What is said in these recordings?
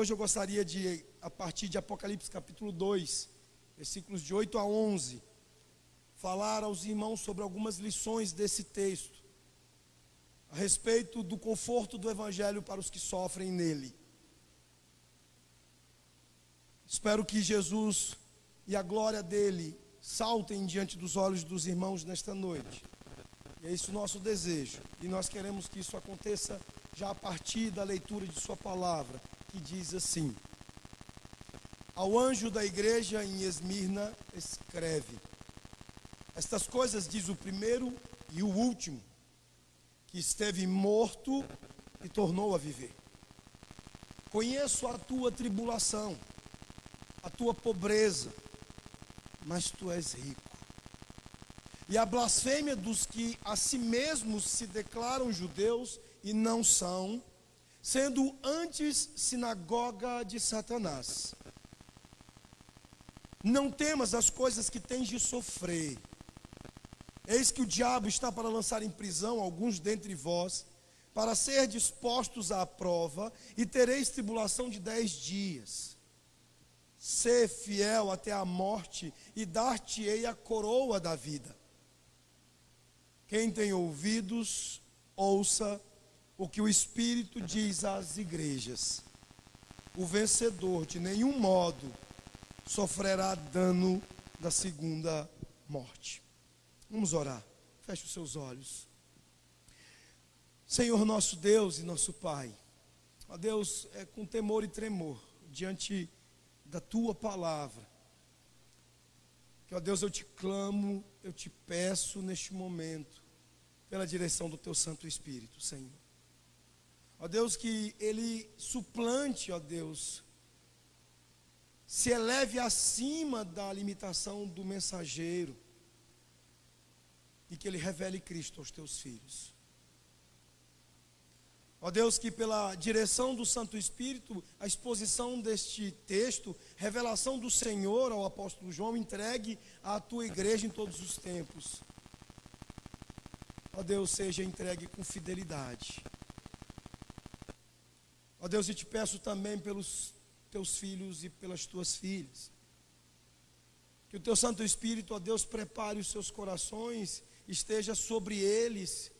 hoje eu gostaria de, a partir de Apocalipse capítulo 2, versículos de 8 a 11, falar aos irmãos sobre algumas lições desse texto, a respeito do conforto do Evangelho para os que sofrem nele. Espero que Jesus e a glória dele saltem diante dos olhos dos irmãos nesta noite. E é isso o nosso desejo. E nós queremos que isso aconteça já a partir da leitura de sua palavra, que diz assim: ao anjo da igreja em Esmirna escreve: estas coisas diz o primeiro e o último, que esteve morto e tornou a viver. Conheço a tua tribulação, a tua pobreza, mas tu és rico. E a blasfêmia dos que a si mesmos se declaram judeus e não são, sendo antes sinagoga de Satanás. Não temas as coisas que tens de sofrer. Eis que o diabo está para lançar em prisão alguns dentre vós, para ser dispostos à prova, e tereis tribulação de 10 dias. Sê fiel até a morte, e dar-te-ei a coroa da vida. Quem tem ouvidos, ouça o que o Espírito diz às igrejas. O vencedor de nenhum modo sofrerá dano da segunda morte. Vamos orar. Feche os seus olhos. Senhor nosso Deus e nosso Pai, ó Deus, com temor e tremor diante da tua palavra, que ó Deus, eu te clamo, eu te peço neste momento, pela direção do teu Santo Espírito, Senhor. Ó Deus, que ele suplante, ó Deus, se eleve acima da limitação do mensageiro, e que ele revele Cristo aos teus filhos. Ó Deus, que pela direção do Santo Espírito, a exposição deste texto, revelação do Senhor ao apóstolo João, entregue à tua igreja em todos os tempos. Ó Deus, seja entregue com fidelidade. Ó Deus, eu te peço também pelos teus filhos e pelas tuas filhas, que o teu Santo Espírito, ó Deus, prepare os seus corações, esteja sobre eles,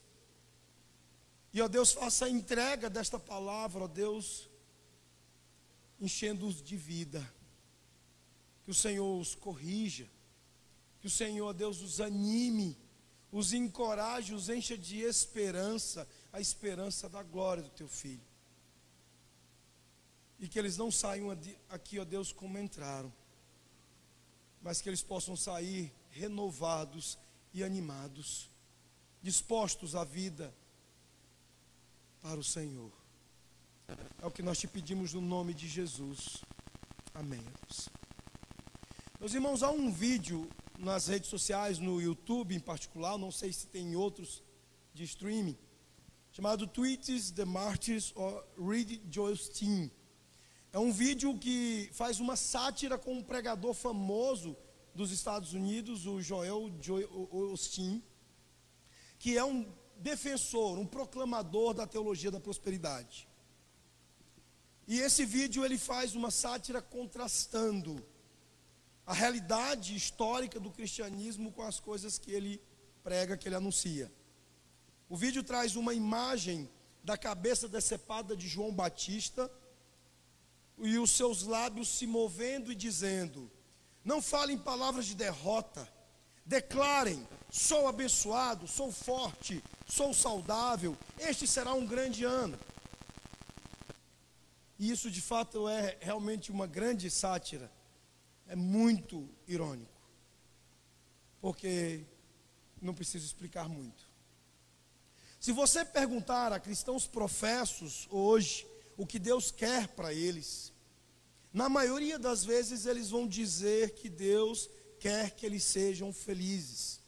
e ó Deus, faça a entrega desta palavra, ó Deus, enchendo-os de vida, que o Senhor os corrija, que o Senhor, ó Deus, os anime, os encoraje, os encha de esperança, a esperança da glória do teu Filho, e que eles não saiam aqui, ó Deus, como entraram, mas que eles possam sair renovados e animados, dispostos à vida para o Senhor. É o que nós te pedimos no nome de Jesus. Amém. Meus irmãos, há um vídeo nas redes sociais, no YouTube em particular, não sei se tem outros de streaming, chamado Tweets the Martyrs or Read Joel Osteen. É um vídeo que faz uma sátira com um pregador famoso dos Estados Unidos, o Joel Osteen, que é um defensor, um proclamador da teologia da prosperidade. E esse vídeo ele faz uma sátira contrastando a realidade histórica do cristianismo com as coisas que ele prega, que ele anuncia. O vídeo traz uma imagem da cabeça decepada de João Batista e os seus lábios se movendo e dizendo: não falem palavras de derrota, declarem: sou abençoado, sou forte, sou saudável, este será um grande ano. E isso de fato é realmente uma grande sátira, é muito irônico, porque não preciso explicar muito. Se você perguntar a cristãos professos hoje o que Deus quer para eles, na maioria das vezes eles vão dizer que Deus quer que eles sejam felizes.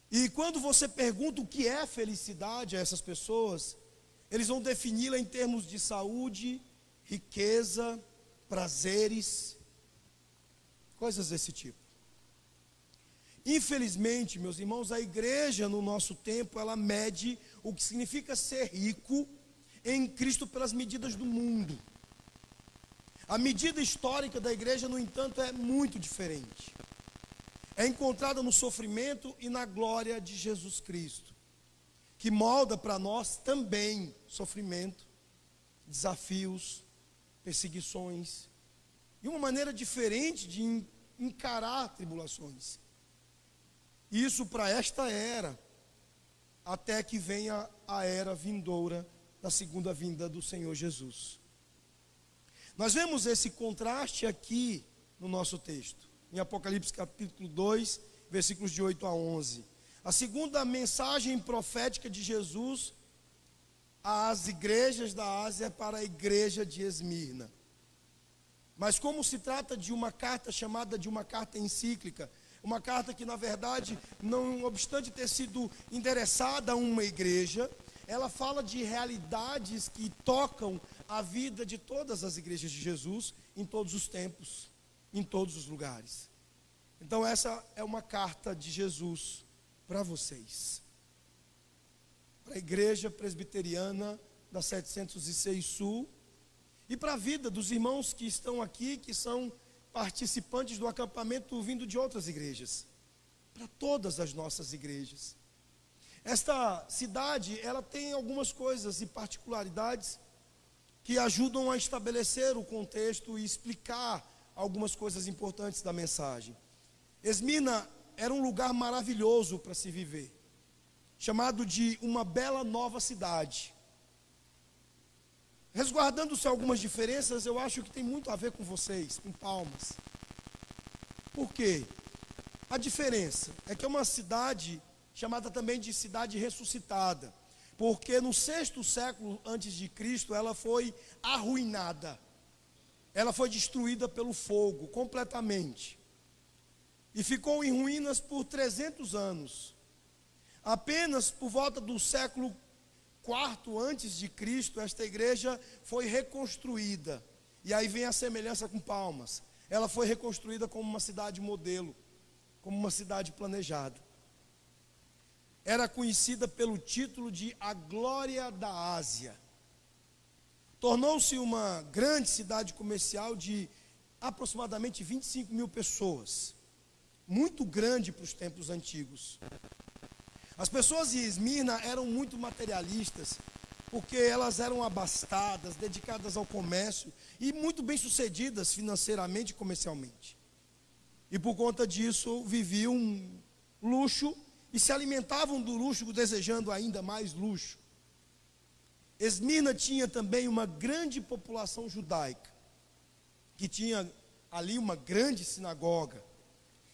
E quando você pergunta o que é felicidade a essas pessoas, eles vão defini-la em termos de saúde, riqueza, prazeres, coisas desse tipo. Infelizmente, meus irmãos, a igreja no nosso tempo, ela mede o que significa ser rico em Cristo pelas medidas do mundo. A medida histórica da igreja, no entanto, é muito diferente. É encontrada no sofrimento e na glória de Jesus Cristo, que molda para nós também sofrimento, desafios, perseguições, e uma maneira diferente de encarar tribulações. Isso para esta era, até que venha a era vindoura da segunda vinda do Senhor Jesus. Nós vemos esse contraste aqui no nosso texto, em Apocalipse capítulo 2, versículos de 8 a 11. A segunda mensagem profética de Jesus às igrejas da Ásia é para a igreja de Esmirna. Mas como se trata de uma carta chamada de uma carta encíclica, uma carta que na verdade, não obstante ter sido endereçada a uma igreja, ela fala de realidades que tocam a vida de todas as igrejas de Jesus, em todos os tempos, em todos os lugares. Então essa é uma carta de Jesus para vocês. Para a igreja presbiteriana da 706 Sul, e para a vida dos irmãos que estão aqui, que são participantes do acampamento vindo de outras igrejas. Para todas as nossas igrejas. Esta cidade, ela tem algumas coisas e particularidades que ajudam a estabelecer o contexto e explicar algumas coisas importantes da mensagem. Esmirna era um lugar maravilhoso para se viver, chamado de uma bela nova cidade. Resguardando-se algumas diferenças, eu acho que tem muito a ver com vocês, com Palmas. Por quê? A diferença é que é uma cidade chamada também de cidade ressuscitada, porque no 6º século antes de Cristo ela foi arruinada. Ela foi destruída pelo fogo completamente. E ficou em ruínas por 300 anos. Apenas por volta do século IV antes de Cristo, esta igreja foi reconstruída. E aí vem a semelhança com Palmas. Ela foi reconstruída como uma cidade modelo, como uma cidade planejada. Era conhecida pelo título de a Glória da Ásia. Tornou-se uma grande cidade comercial de aproximadamente 25 mil pessoas. Muito grande para os tempos antigos. As pessoas de Esmirna eram muito materialistas, porque elas eram abastadas, dedicadas ao comércio e muito bem-sucedidas financeiramente e comercialmente. E por conta disso viviam um luxo e se alimentavam do luxo, desejando ainda mais luxo. Esmirna tinha também uma grande população judaica, que tinha ali uma grande sinagoga.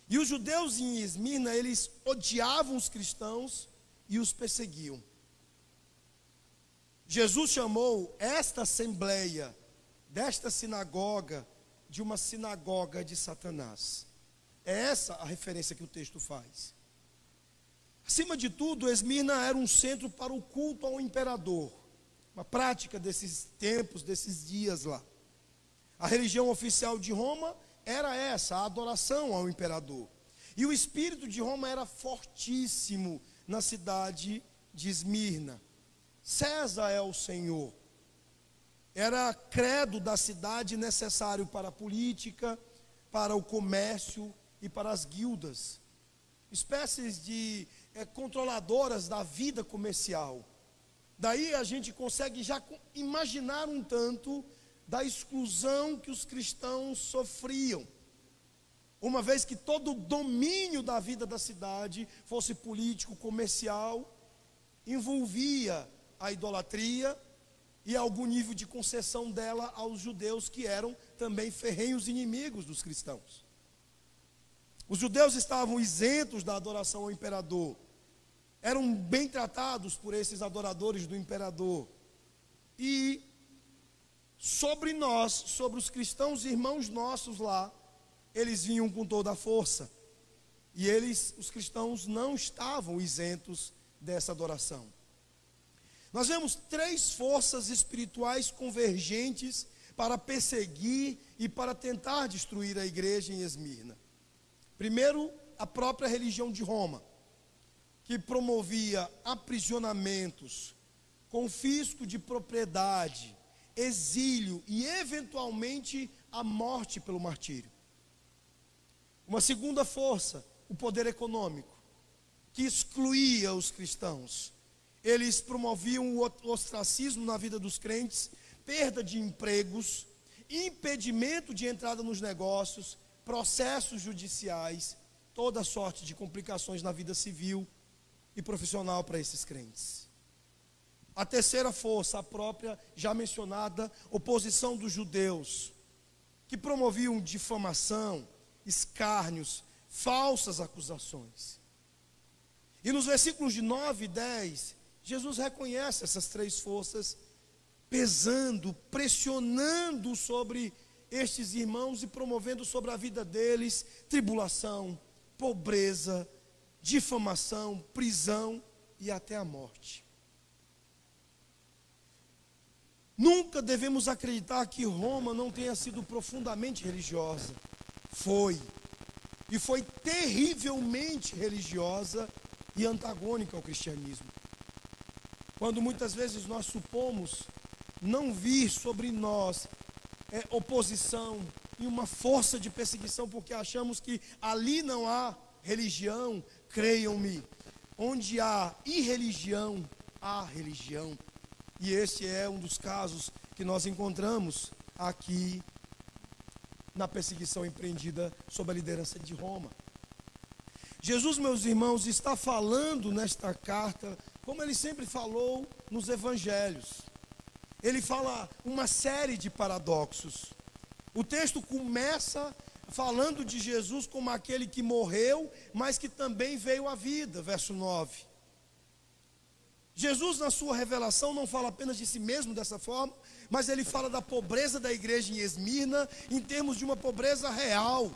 E os judeus em Esmirna, eles odiavam os cristãos e os perseguiam. Jesus chamou esta assembleia, desta sinagoga, de uma sinagoga de Satanás. É essa a referência que o texto faz. Acima de tudo, Esmirna era um centro para o culto ao imperador. Uma prática desses tempos, desses dias lá. A religião oficial de Roma era essa, a adoração ao imperador. E o espírito de Roma era fortíssimo na cidade de Esmirna. César é o Senhor. Era credo da cidade necessário para a política, para o comércio e para as guildas. Espécies de controladoras da vida comercial. Daí a gente consegue já imaginar um tanto da exclusão que os cristãos sofriam, uma vez que todo o domínio da vida da cidade, fosse político, comercial, envolvia a idolatria e algum nível de concessão dela aos judeus, que eram também ferrenhos inimigos dos cristãos. Os judeus estavam isentos da adoração ao imperador, eram bem tratados por esses adoradores do imperador. E sobre nós, sobre os cristãos irmãos nossos lá, eles vinham com toda a força. E eles, os cristãos, não estavam isentos dessa adoração. Nós vemos 3 forças espirituais convergentes para perseguir e para tentar destruir a igreja em Esmirna. Primeiro, a própria religião de Roma, que promovia aprisionamentos, confisco de propriedade, exílio e, eventualmente, a morte pelo martírio. Uma segunda força, o poder econômico, que excluía os cristãos. Eles promoviam o ostracismo na vida dos crentes, perda de empregos, impedimento de entrada nos negócios, processos judiciais, toda sorte de complicações na vida civil e profissional para esses crentes. A terceira força, a própria, já mencionada, oposição dos judeus, que promoviam difamação, escárnios, falsas acusações. E nos versículos de 9 e 10, Jesus reconhece essas três forças, pesando, pressionando sobre estes irmãos e promovendo sobre a vida deles tribulação, pobreza, difamação, prisão e até a morte. Nunca devemos acreditar que Roma não tenha sido profundamente religiosa. Foi. E foi terrivelmente religiosa e antagônica ao cristianismo. Quando muitas vezes nós supomos não vir sobre nós oposição e uma força de perseguição, porque achamos que ali não há religião, creiam-me, onde há irreligião, há religião. E esse é um dos casos que nós encontramos aqui na perseguição empreendida sob a liderança de Roma. Jesus, meus irmãos, está falando nesta carta, como ele sempre falou nos evangelhos. Ele fala uma série de paradoxos. O texto começa falando de Jesus como aquele que morreu, mas que também veio à vida, verso 9. Jesus, na sua revelação, não fala apenas de si mesmo dessa forma, mas ele fala da pobreza da igreja em Esmirna, em termos de uma pobreza real,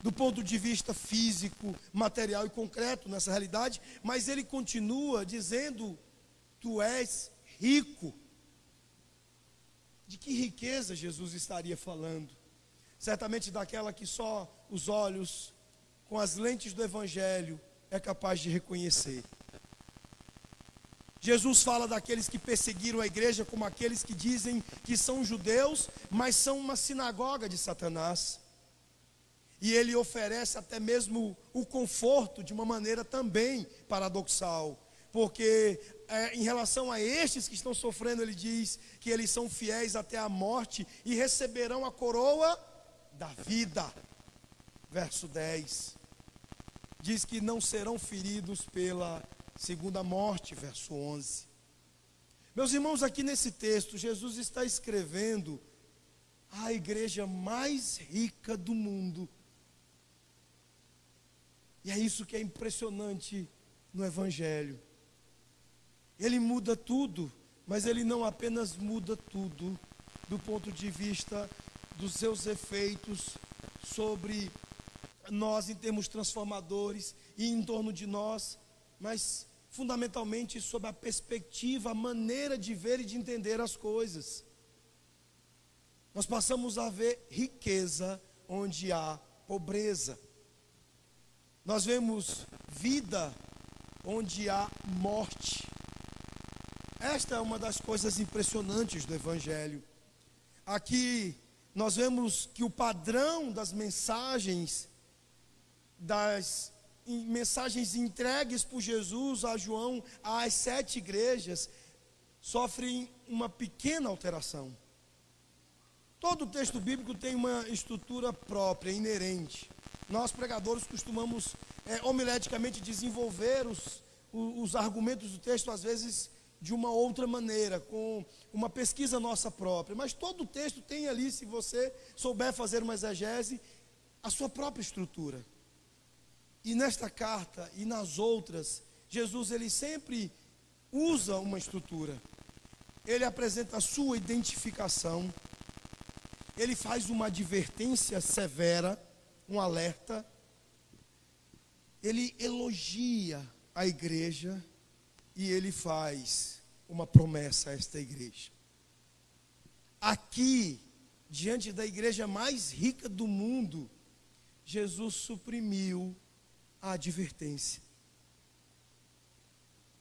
do ponto de vista físico, material e concreto nessa realidade, mas ele continua dizendo: tu és rico. De que riqueza Jesus estaria falando? Certamente daquela que só os olhos, com as lentes do Evangelho, é capaz de reconhecer. Jesus fala daqueles que perseguiram a igreja como aqueles que dizem que são judeus, mas são uma sinagoga de Satanás. E ele oferece até mesmo o conforto de uma maneira também paradoxal, porque em relação a estes que estão sofrendo, ele diz que eles são fiéis até a morte e receberão a coroa da vida. Verso 10 diz que não serão feridos pela segunda morte, verso 11. Meus irmãos, aqui nesse texto, Jesus está escrevendo a igreja mais rica do mundo. E é isso que é impressionante no Evangelho. Ele muda tudo, mas ele não apenas muda tudo do ponto de vista dos seus efeitos sobre nós em termos transformadores e em torno de nós, mas fundamentalmente sobre a perspectiva, a maneira de ver e de entender as coisas. Nós passamos a ver riqueza onde há pobreza. Nós vemos vida onde há morte. Esta é uma das coisas impressionantes do Evangelho. Aqui nós vemos que o padrão das mensagens entregues por Jesus a João às 7 igrejas sofrem uma pequena alteração. Todo o texto bíblico tem uma estrutura própria, inerente. Nós pregadores costumamos homileticamente desenvolver os argumentos do texto às vezes de uma outra maneira, com uma pesquisa nossa própria, mas todo o texto tem ali, se você souber fazer uma exegese, a sua própria estrutura. E nesta carta e nas outras, Jesus ele sempre usa uma estrutura. Ele apresenta a sua identificação, ele faz uma advertência severa, um alerta, ele elogia a igreja e ele faz uma promessa a esta igreja. Aqui, diante da igreja mais rica do mundo, Jesus suprimiu a advertência.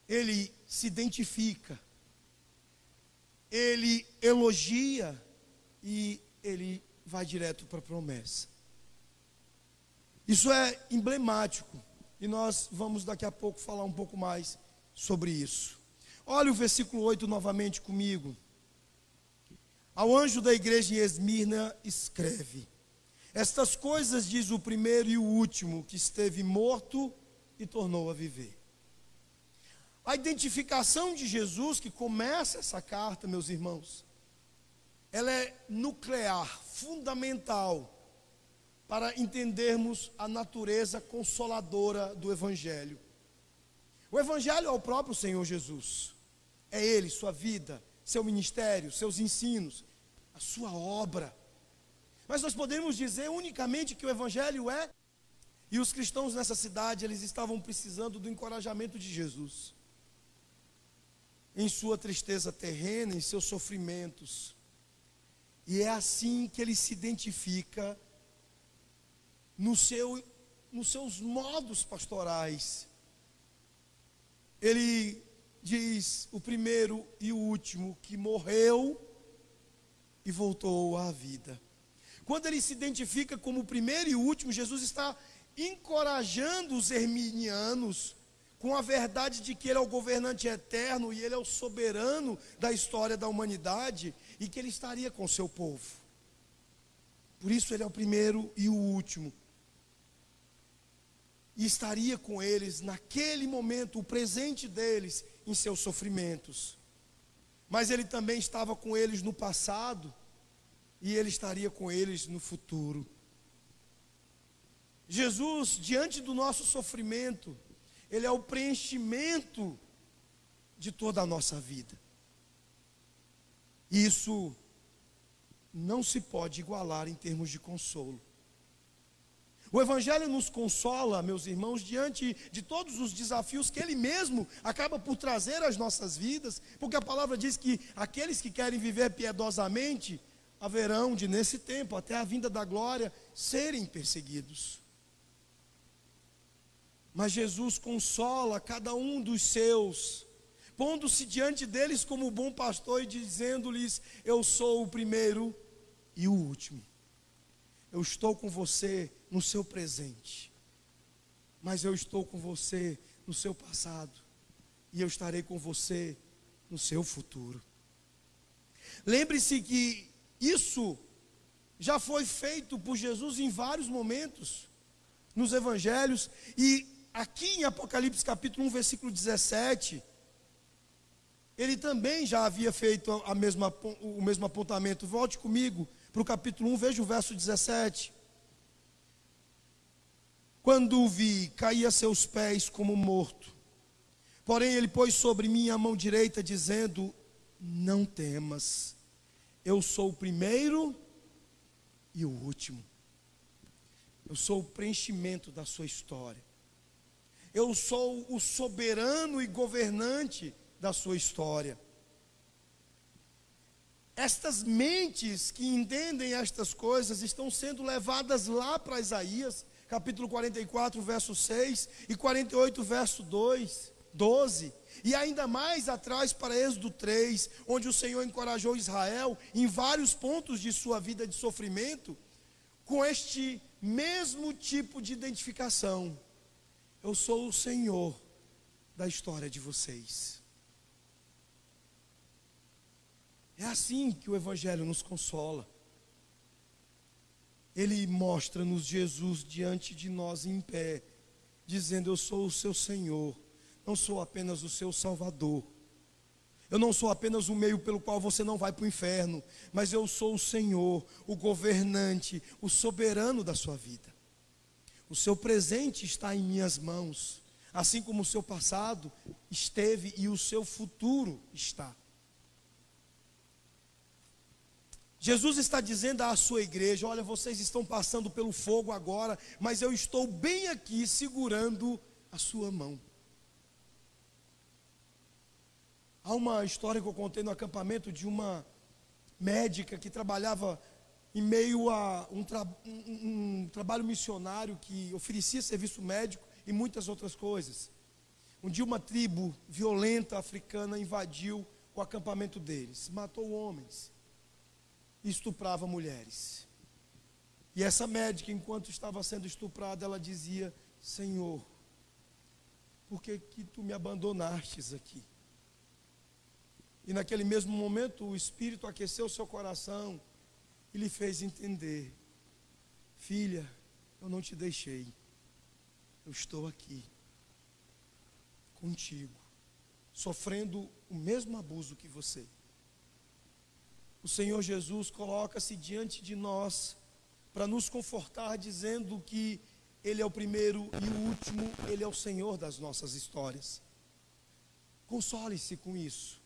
Ele se identifica, ele elogia e ele vai direto para a promessa. Isso é emblemático, e nós vamos daqui a pouco falar um pouco mais sobre isso. Olha o versículo 8 novamente comigo. Ao anjo da igreja em Esmirna escreve: estas coisas diz o primeiro e o último, que esteve morto e tornou a viver. A identificação de Jesus, que começa essa carta, meus irmãos, ela é nuclear, fundamental, para entendermos a natureza consoladora do Evangelho. O Evangelho é o próprio Senhor Jesus. É Ele, sua vida, seu ministério, seus ensinos, a sua obra. Mas nós podemos dizer unicamente que o Evangelho é, e os cristãos nessa cidade, eles estavam precisando do encorajamento de Jesus. Em sua tristeza terrena, em seus sofrimentos. E é assim que ele se identifica nos seus modos pastorais. Ele diz o primeiro e o último, que morreu e voltou à vida. Quando ele se identifica como o primeiro e o último, Jesus está encorajando os herminianos com a verdade de que ele é o governante eterno e ele é o soberano da história da humanidade e que ele estaria com o seu povo. Por isso ele é o primeiro e o último. E estaria com eles naquele momento, o presente deles em seus sofrimentos. Mas ele também estava com eles no passado e ele estaria com eles no futuro. Jesus, diante do nosso sofrimento, ele é o preenchimento de toda a nossa vida. Isso não se pode igualar em termos de consolo. O Evangelho nos consola, meus irmãos, diante de todos os desafios que Ele mesmo acaba por trazer às nossas vidas, porque a palavra diz que aqueles que querem viver piedosamente haverão de, nesse tempo, até a vinda da glória, serem perseguidos. Mas Jesus consola cada um dos seus, pondo-se diante deles como bom pastor e dizendo-lhes: eu sou o primeiro e o último. Eu estou com você no seu presente, mas eu estou com você no seu passado, e eu estarei com você no seu futuro. Lembre-se que isso já foi feito por Jesus em vários momentos nos evangelhos, e aqui em Apocalipse capítulo 1, versículo 17, ele também já havia feito o mesmo apontamento. Volte comigo para o capítulo 1, veja o verso 17. Quando o vi, caí a seus pés como morto. Porém ele pôs sobre mim a mão direita, dizendo: não temas, eu sou o primeiro e o último. Eu sou o preenchimento da sua história. Eu sou o soberano e governante da sua história. Estas mentes que entendem estas coisas estão sendo levadas lá para Isaías, capítulo 44, verso 6, e 48, verso 12, e ainda mais atrás para Êxodo 3, onde o Senhor encorajou Israel em vários pontos de sua vida de sofrimento, com este mesmo tipo de identificação: eu sou o Senhor da história de vocês. É assim que o Evangelho nos consola. Ele mostra-nos Jesus diante de nós em pé, dizendo: eu sou o seu Senhor, não sou apenas o seu Salvador. Eu não sou apenas um meio pelo qual você não vai para o inferno, mas eu sou o Senhor, o governante, o soberano da sua vida. O seu presente está em minhas mãos, assim como o seu passado esteve e o seu futuro está. Jesus está dizendo à sua igreja: olha, vocês estão passando pelo fogo agora, mas eu estou bem aqui segurando a sua mão. Há uma história que eu contei no acampamento de uma médica que trabalhava em meio a um trabalho missionário que oferecia serviço médico e muitas outras coisas. Um dia uma tribo violenta africana invadiu o acampamento deles, matou homens, estuprava mulheres. E essa médica, enquanto estava sendo estuprada, ela dizia: Senhor, por que tu me abandonastes aqui? E naquele mesmo momento o Espírito aqueceu seu coração e lhe fez entender: filha, eu não te deixei, eu estou aqui contigo, sofrendo o mesmo abuso que você. O Senhor Jesus coloca-se diante de nós para nos confortar, dizendo que Ele é o primeiro e o último, Ele é o Senhor das nossas histórias. Console-se com isso.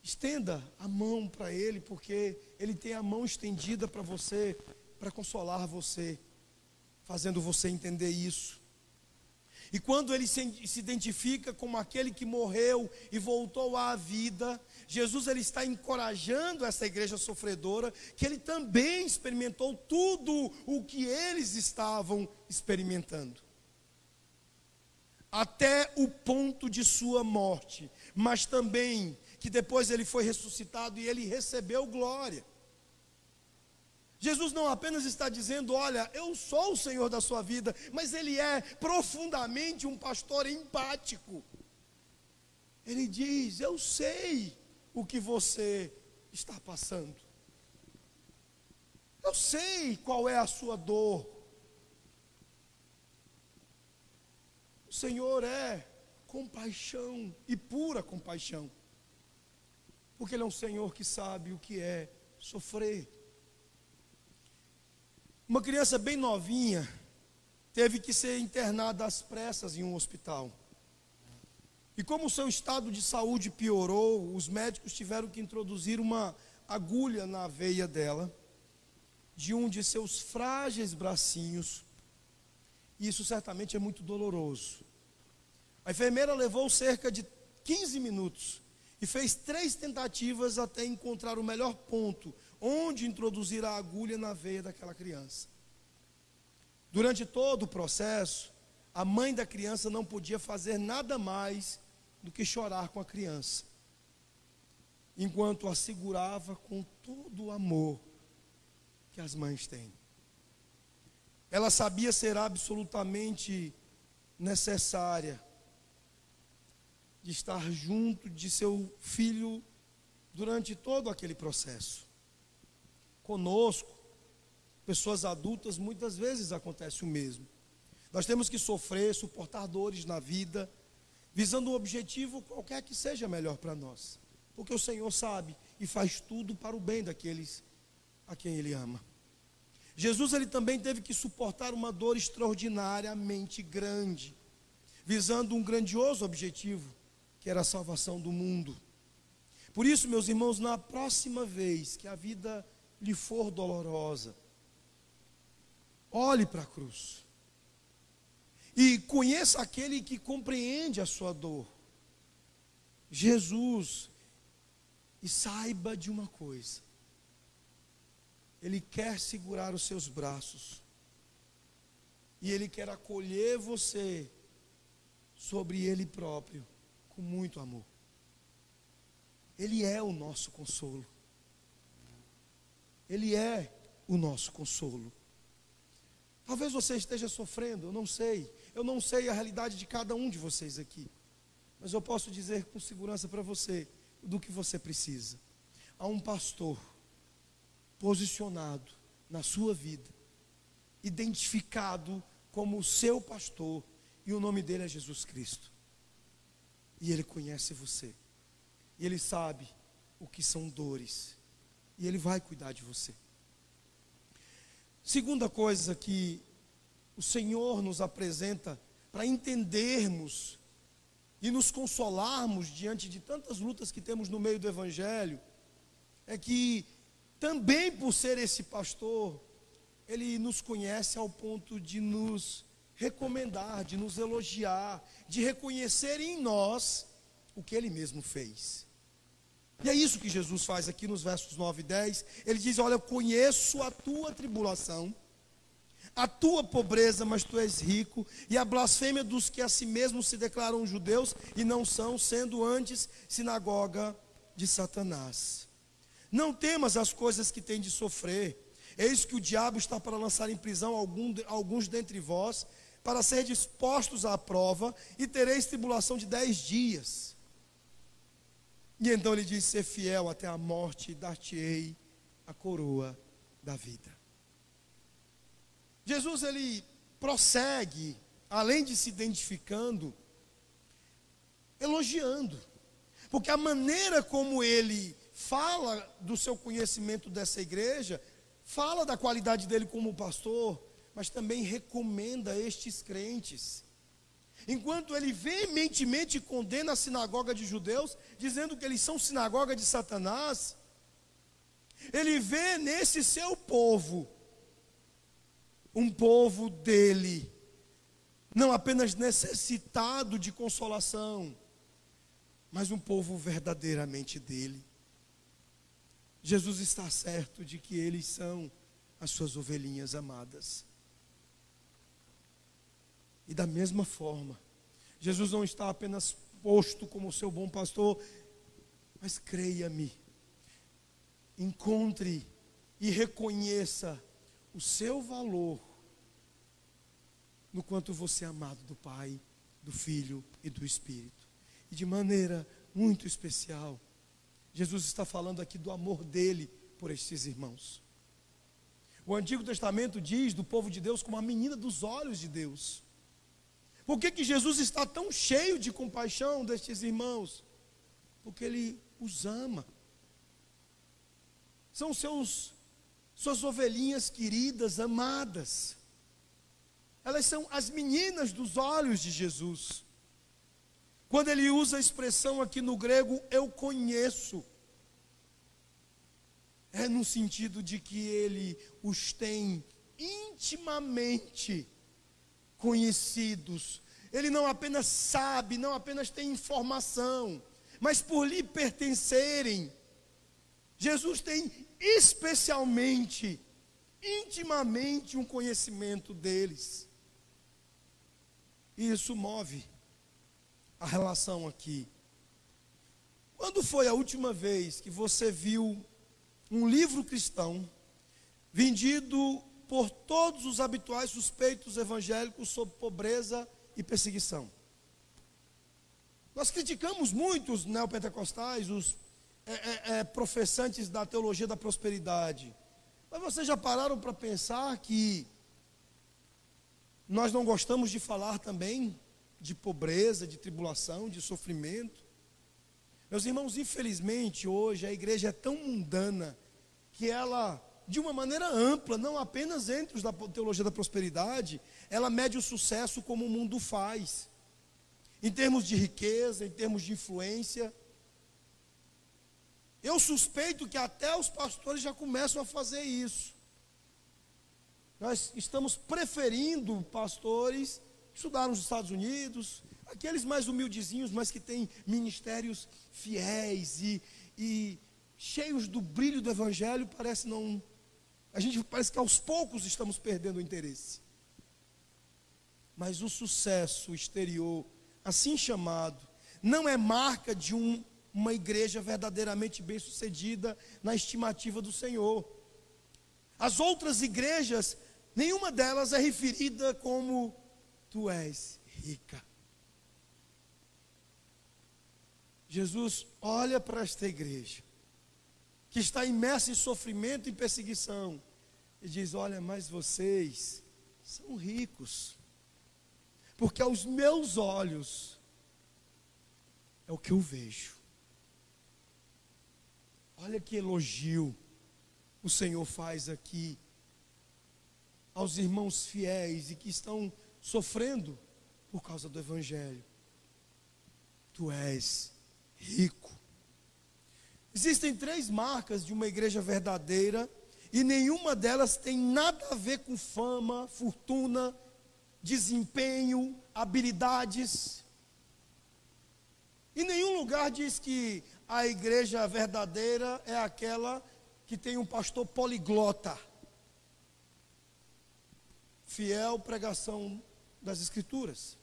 Estenda a mão para Ele, porque Ele tem a mão estendida para você, para consolar você, fazendo você entender isso. E quando Ele se identifica como aquele que morreu e voltou à vida, Jesus ele está encorajando essa igreja sofredora, que Ele também experimentou tudo o que eles estavam experimentando, até o ponto de sua morte, mas também que depois Ele foi ressuscitado e Ele recebeu glória. Jesus não apenas está dizendo: olha, eu sou o Senhor da sua vida, mas Ele é profundamente um pastor empático. Ele diz: eu sei o que você está passando, eu sei qual é a sua dor. O Senhor é compaixão e pura compaixão, porque Ele é um Senhor que sabe o que é sofrer. Uma criança bem novinha teve que ser internada às pressas em um hospital. E como o seu estado de saúde piorou, os médicos tiveram que introduzir uma agulha na veia dela, de um de seus frágeis bracinhos. E isso certamente é muito doloroso. A enfermeira levou cerca de 15 minutos e fez 3 tentativas até encontrar o melhor ponto onde introduzir a agulha na veia daquela criança. Durante todo o processo, a mãe da criança não podia fazer nada mais do que chorar com a criança, enquanto a segurava com todo o amor que as mães têm. Ela sabia ser absolutamente necessária de estar junto de seu filho durante todo aquele processo. Conosco, pessoas adultas, muitas vezes acontece o mesmo. Nós temos que sofrer, suportar dores na vida, visando um objetivo qualquer que seja melhor para nós, porque o Senhor sabe e faz tudo para o bem daqueles a quem Ele ama. Jesus ele também teve que suportar uma dor extraordinariamente grande, visando um grandioso objetivo, que era a salvação do mundo. Por isso, meus irmãos, na próxima vez que a vida lhe for dolorosa, olhe para a cruz e conheça aquele que compreende a sua dor, Jesus, e saiba de uma coisa: Ele quer segurar os seus braços e Ele quer acolher você sobre Ele próprio com muito amor. Ele é o nosso consolo. Ele é o nosso consolo. Talvez você esteja sofrendo, eu não sei. Eu não sei a realidade de cada um de vocês aqui. Mas eu posso dizer com segurança para você do que você precisa. Há um pastor posicionado na sua vida, identificado como o seu pastor, e o nome dele é Jesus Cristo. E Ele conhece você. E Ele sabe o que são dores. E Ele vai cuidar de você. Segunda coisa que o Senhor nos apresenta para entendermos e nos consolarmos diante de tantas lutas que temos no meio do Evangelho, é que também por ser esse pastor, Ele nos conhece ao ponto de nos recomendar, de nos elogiar, de reconhecer em nós o que Ele mesmo fez. E é isso que Jesus faz aqui nos versos 9 e 10. Ele diz: olha, eu conheço a tua tribulação, a tua pobreza, mas tu és rico, e a blasfêmia dos que a si mesmos se declaram judeus e não são, sendo antes sinagoga de Satanás. Não temas as coisas que tem de sofrer. Eis que o diabo está para lançar em prisão alguns dentre vós, para ser dispostos à prova, e tereis tribulação de 10 dias. E então ele diz: ser fiel até a morte, e dar-te-ei a coroa da vida. Jesus, ele prossegue, além de se identificando, elogiando, porque a maneira como ele fala do seu conhecimento dessa igreja, fala da qualidade dele como pastor, mas também recomenda estes crentes. Enquanto ele veementemente condena a sinagoga de judeus, dizendo que eles são sinagoga de Satanás, ele vê nesse seu povo, um povo dele, não apenas necessitado de consolação, mas um povo verdadeiramente dele. Jesus está certo de que eles são as suas ovelhinhas amadas. E da mesma forma, Jesus não está apenas posto como seu bom pastor, mas creia-me, encontre e reconheça o seu valor no quanto você é amado do Pai, do Filho e do Espírito. E de maneira muito especial, Jesus está falando aqui do amor dele por estes irmãos. O Antigo Testamento diz do povo de Deus como a menina dos olhos de Deus. Por que Jesus está tão cheio de compaixão destes irmãos? Porque ele os ama. São suas ovelhinhas queridas, amadas. Elas são as meninas dos olhos de Jesus. Quando ele usa a expressão aqui no grego, eu conheço, é no sentido de que ele os tem intimamente conhecidos. Ele não apenas sabe, não apenas tem informação, mas por lhe pertencerem, Jesus tem especialmente, intimamente um conhecimento deles. E isso move a relação aqui. Quando foi a última vez que você viu um livro cristão vendido por todos os habituais suspeitos evangélicos sobre pobreza e perseguição? Nós criticamos muito os neopentecostais, os professantes da teologia da prosperidade. Mas vocês já pararam para pensar que nós não gostamos de falar também de pobreza, de tribulação, de sofrimento? Meus irmãos, infelizmente hoje a igreja é tão mundana que ela, de uma maneira ampla, não apenas entre os da teologia da prosperidade, ela mede o sucesso como o mundo faz, em termos de riqueza, em termos de influência. Eu suspeito que até os pastores já começam a fazer isso. Nós estamos preferindo pastores que estudaram nos Estados Unidos, aqueles mais humildezinhos, mas que têm ministérios fiéis e cheios do brilho do evangelho. Parece que aos poucos estamos perdendo o interesse. Mas o sucesso exterior, assim chamado, não é marca de uma igreja verdadeiramente bem-sucedida na estimativa do Senhor. As outras igrejas, nenhuma delas é referida como: tu és rica. Jesus olha para esta igreja, que está imersa em sofrimento e perseguição, e diz: olha, mas vocês são ricos, porque aos meus olhos é o que eu vejo. Olha que elogio o Senhor faz aqui aos irmãos fiéis e que estão sofrendo por causa do evangelho. Tu és rico. Existem 3 marcas de uma igreja verdadeira e nenhuma delas tem nada a ver com fama, fortuna, desempenho, habilidades. Em nenhum lugar diz que a igreja verdadeira é aquela que tem um pastor poliglota, fiel pregação das Escrituras,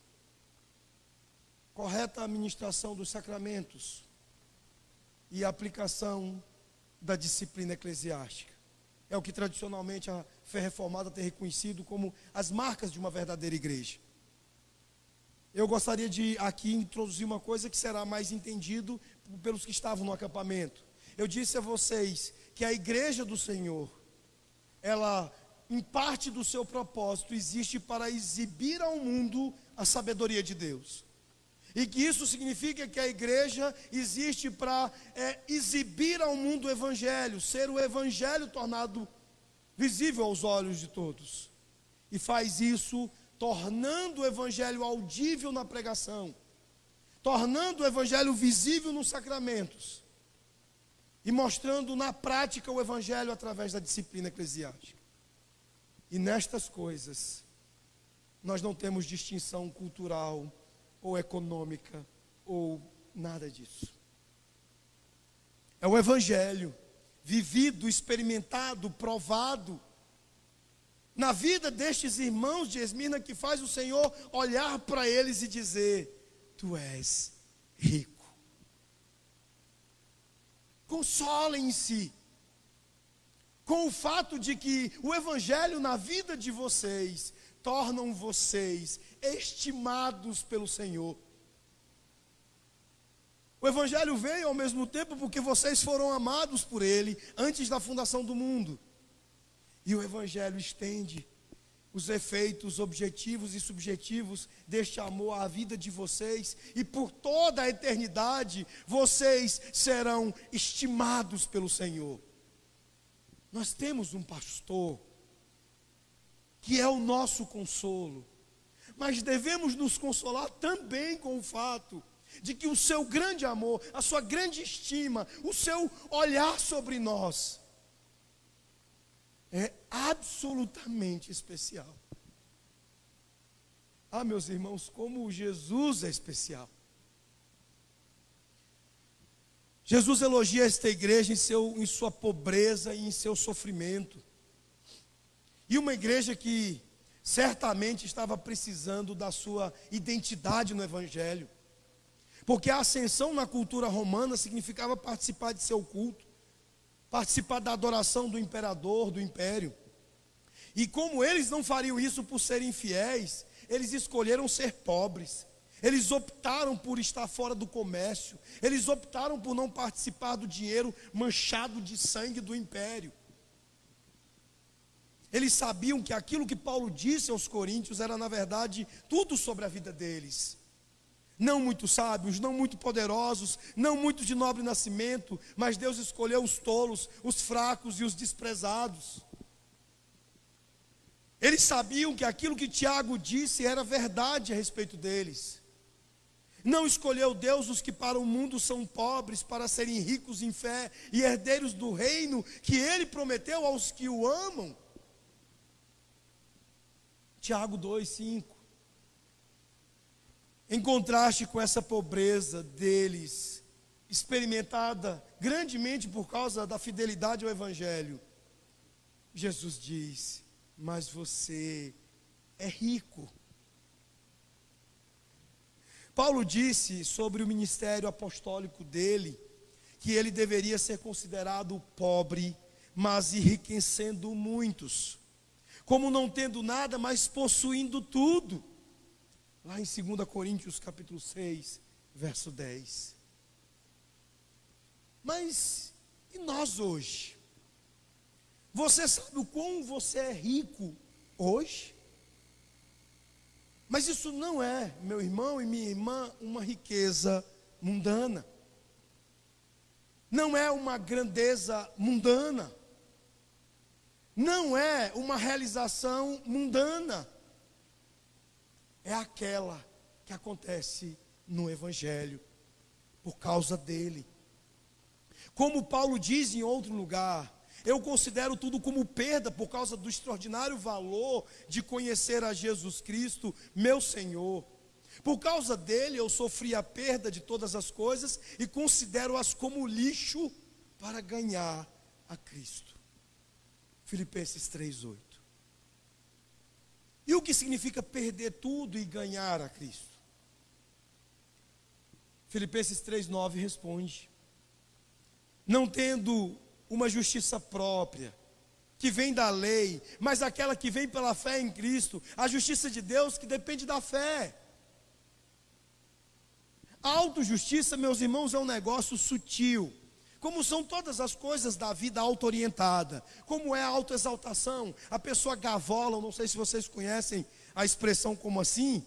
correta administração dos sacramentos e aplicação da disciplina eclesiástica. É o que tradicionalmente a fé reformada tem reconhecido como as marcas de uma verdadeira igreja. Eu gostaria de aqui introduzir uma coisa que será mais entendido pelos que estavam no acampamento. Eu disse a vocês que a igreja do Senhor, ela, em parte do seu propósito, existe para exibir ao mundo a sabedoria de Deus. E que isso significa que a igreja existe para exibir ao mundo o evangelho, ser o evangelho tornado visível aos olhos de todos. E faz isso tornando o evangelho audível na pregação, tornando o evangelho visível nos sacramentos e mostrando na prática o evangelho através da disciplina eclesiástica. E nestas coisas nós não temos distinção cultural ou econômica ou nada disso. É o evangelho vivido, experimentado, provado na vida destes irmãos de Esmirna, que faz o Senhor olhar para eles e dizer: tu és rico. Consolem-se com o fato de que o evangelho na vida de vocês tornam vocês estimados pelo Senhor. O evangelho veio ao mesmo tempo porque vocês foram amados por Ele antes da fundação do mundo. E o evangelho estende os efeitos objetivos e subjetivos deste amor à vida de vocês, e por toda a eternidade vocês serão estimados pelo Senhor. Nós temos um pastor que é o nosso consolo, mas devemos nos consolar também com o fato de que o seu grande amor, a sua grande estima, o seu olhar sobre nós é absolutamente especial. Ah, meus irmãos, como Jesus é especial. Jesus elogia esta igreja em sua pobreza e em seu sofrimento. E uma igreja que certamente estava precisando da sua identidade no evangelho. Porque a ascensão na cultura romana significava participar de seu culto, participar da adoração do imperador, do império. E como eles não fariam isso por serem fiéis, eles escolheram ser pobres. Eles optaram por estar fora do comércio. Eles optaram por não participar do dinheiro manchado de sangue do império. Eles sabiam que aquilo que Paulo disse aos coríntios era, na verdade, tudo sobre a vida deles. Não muito sábios, não muito poderosos, não muito de nobre nascimento, mas Deus escolheu os tolos, os fracos e os desprezados. Eles sabiam que aquilo que Tiago disse era verdade a respeito deles. Não escolheu Deus os que para o mundo são pobres, para serem ricos em fé e herdeiros do reino que Ele prometeu aos que o amam. Tiago 2:5. Em contraste com essa pobreza deles, experimentada grandemente por causa da fidelidade ao evangelho, Jesus diz: mas você é rico. Paulo disse sobre o ministério apostólico dele, que ele deveria ser considerado pobre, mas enriquecendo muitos, como não tendo nada, mas possuindo tudo. Lá em 2 Coríntios capítulo 6, verso 10. Mas e nós hoje? Você sabe o quão você é rico hoje? Mas isso não é, meu irmão e minha irmã, uma riqueza mundana. Não é uma grandeza mundana. Não é uma realização mundana. É aquela que acontece no evangelho, por causa dele. Como Paulo diz em outro lugar: eu considero tudo como perda por causa do extraordinário valor de conhecer a Jesus Cristo, meu Senhor. Por causa dele eu sofri a perda de todas as coisas e considero-as como lixo para ganhar a Cristo. Filipenses 3:8. E o que significa perder tudo e ganhar a Cristo? Filipenses 3:9 responde: não tendo uma justiça própria, que vem da lei, mas aquela que vem pela fé em Cristo, a justiça de Deus que depende da fé. A autojustiça, meus irmãos, é um negócio sutil, como são todas as coisas da vida auto-orientada, como é a autoexaltação, a pessoa gavola, não sei se vocês conhecem a expressão como assim,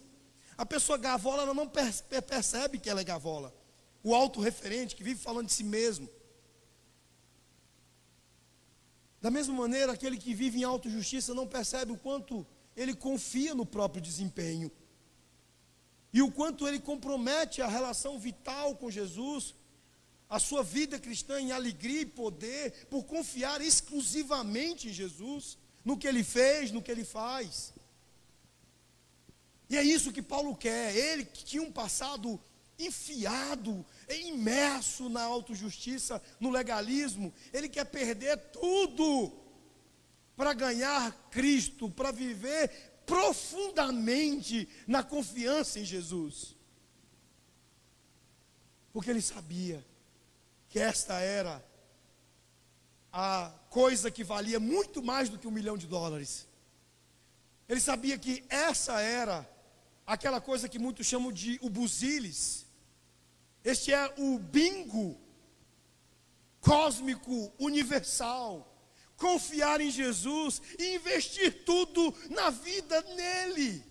a pessoa gavola, ela não percebe que ela é gavola, o autorreferente que vive falando de si mesmo. Da mesma maneira, aquele que vive em autojustiça não percebe o quanto ele confia no próprio desempenho, e o quanto ele compromete a relação vital com Jesus, a sua vida cristã em alegria e poder, por confiar exclusivamente em Jesus, no que ele fez, no que ele faz. E é isso que Paulo quer. Ele que tinha um passado enfiado, imerso na autojustiça, no legalismo, ele quer perder tudo para ganhar Cristo, para viver profundamente na confiança em Jesus. Porque ele sabia que esta era a coisa que valia muito mais do que $1 milhão. Ele sabia que essa era aquela coisa que muitos chamam de o busilis. Este é o bingo cósmico, universal. Confiar em Jesus e investir tudo na vida nele,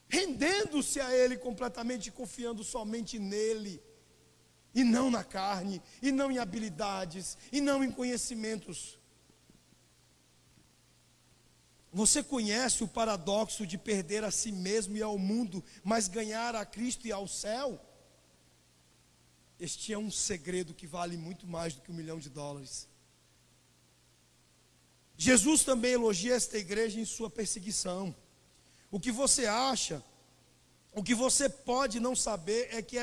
rendendo-se a Ele completamente, confiando somente nele, e não na carne, e não em habilidades, e não em conhecimentos. Você conhece o paradoxo de perder a si mesmo e ao mundo, mas ganhar a Cristo e ao céu? Este é um segredo que vale muito mais do que $1 milhão. Jesus também elogia esta igreja em sua perseguição. O que você acha, o que você pode não saber é que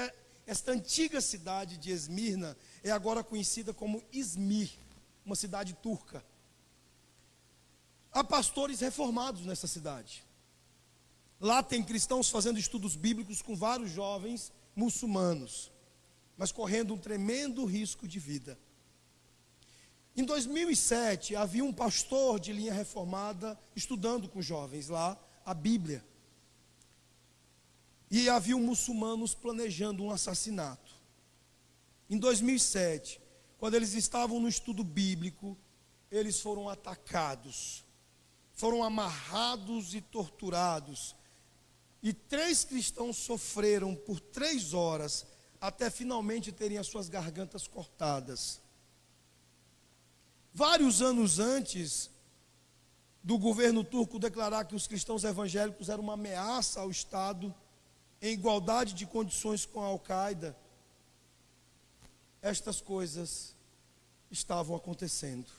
esta antiga cidade de Esmirna é agora conhecida como Izmir, uma cidade turca. Há pastores reformados nessa cidade. Lá tem cristãos fazendo estudos bíblicos com vários jovens muçulmanos, mas correndo um tremendo risco de vida. Em 2007, havia um pastor de linha reformada estudando com jovens lá a Bíblia. E havia muçulmanos planejando um assassinato. Em 2007, quando eles estavam no estudo bíblico, eles foram atacados, foram amarrados e torturados. E 3 cristãos sofreram por 3 horas, até finalmente terem as suas gargantas cortadas. Vários anos antes do governo turco declarar que os cristãos evangélicos eram uma ameaça ao Estado, em igualdade de condições com a Al-Qaeda, estas coisas estavam acontecendo.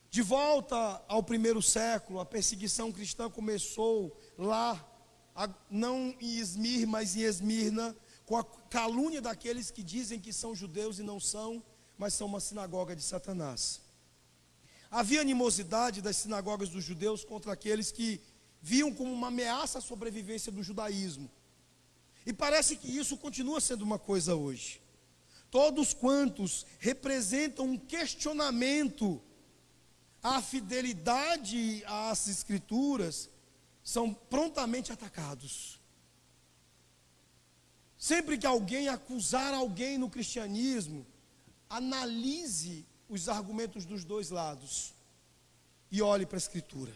De volta ao 1º século, a perseguição cristã começou lá, não em Izmir, mas em Esmirna, com a calúnia daqueles que dizem que são judeus e não são, mas são uma sinagoga de Satanás. Havia animosidade das sinagogas dos judeus contra aqueles que viam como uma ameaça à sobrevivência do judaísmo. E parece que isso continua sendo uma coisa hoje. Todos quantos representam um questionamento à fidelidade às Escrituras são prontamente atacados. Sempre que alguém acusar alguém no cristianismo, analise os argumentos dos dois lados e olhe para a Escritura.